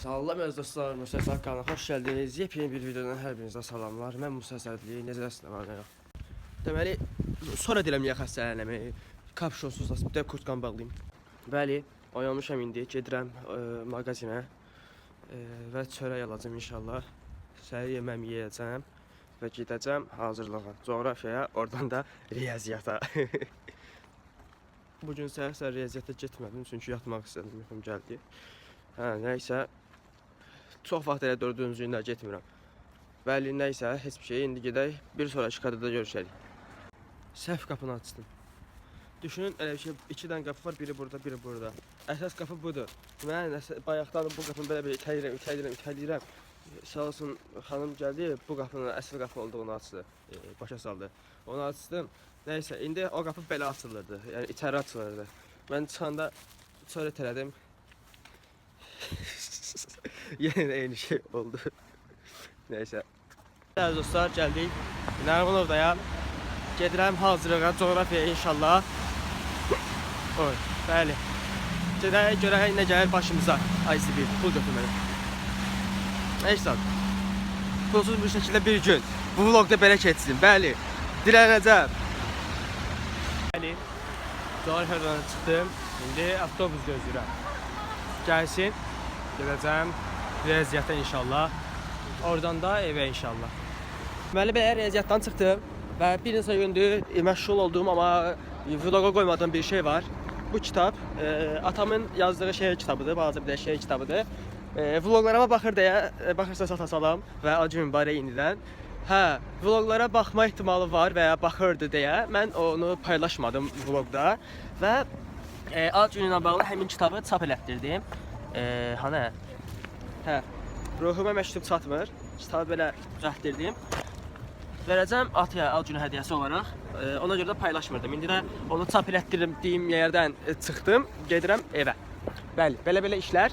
Salam əziz dostlar, Musa Əsəd kanalına xoş gəldiniz. Yepyeni bir videodan hər birinizə salamlar. Mən Musa Əsədli, necəsiniz var nə yox. Deməli, sonra deyirəm ya xəstələnəmi, kapşonsuz bir də kurtkan bağlayım. Bəli, oyanmışam indi, gedirəm mağazinə və çörək alacağam inşallah. Səhər yeməmi yeyəcəm və gedəcəm hazırlığa, coğrafiyaya, oradan da riyaziyyata. Bugün səhər riyaziyyata getmədim çünki yatmaq istədim, yuxum gəldi. Nəysə, çox vaxt elə 4-cü gündə getmirəm. Bəli, nəysə, heç bir şey. İndi gedək, bir sonraki kadrda görüşərik. Səhv qapını açdım. Düşünün, elə bir şey, 2 dənə qapı var, biri burada, biri burada. Əsas qapı budur. Mən bayaqdan bu qapını belə itələyirəm. Sağ olsun, xanım gəldi, bu qapının əsl qapı olduğunu açdı, başa saldı. Onu açdım. Nəysə, indi o qapı belə açılırdı, yəni içəri açılırdı. Mən çıxanda sonra itələdim. Yine aynı şey oldu. Neyse. Değerli dostlar, geldik. Narmanovdayam. Gedirəm hazırlığa, coğrafiyaya inşallah. Oy, bəli. Gedək görək nə gəlir başımıza. ICB, pul götürməli. Neyse. Pulsuz bir şəkildə bir gün bu vlogda belə keçsin. Bəli. Dilənəcəm. Bəli. Coğrafiyadan çıxdım. İndi avtobus gözləyirəm. Gəlsin. Gedəcəm riyaziyyata inşallah. Oradan da evə inşallah. Deməli belə riyaziyyatdan çıxdım və bir neçə gündür məşğul olduğum amma vloga qoymadığım bir şey var. Bu kitab atamın yazdığı şeir kitabıdır, balaca bir də şeir kitabıdır. Vloglarıma baxırsa sata salam və acı mübarək indidən. Vloglara baxma ehtimalı var və ya baxırdı deyə mən onu paylaşmadım vlogda və ad günü ilə bağlı həmin kitabı çap elətdirdim. Hanə? Ruhuma məktub çatmır. Kitabı belə düzəltdirdim. Verəcəm ataya ad günü hədiyyəsi olaraq. Ona görə də paylaşmırdım. İndi də onu çap elətdirdiyim yerdən çıxdım, gedirəm evə. Bəli, belə işlər.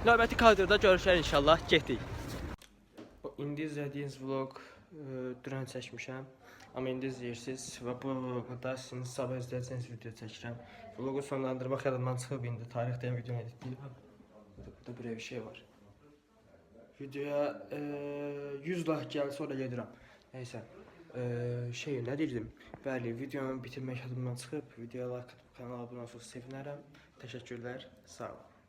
Növbəti kadrda görüşər inşallah. Getdik. İndi izlədiyiniz vlog dünən çəkmişəm. Amma indi izləyirsiniz və bu vlogda sizin sabah izləyəcəyiniz video çəkirəm. Vlogu sonlandırmaq yadımdan çıxıb indi tarixdən video editləyirəm. Burada bir şey var. Videoya 100 like gəl, sonra gedirəm. Nəysə, nə deyirdim? Bəli, videonu bitirmək yadımdan çıxıb. Videoya like atıb kanala abunə olsanız sevinərəm. Təşəkkürlər, sağ olun.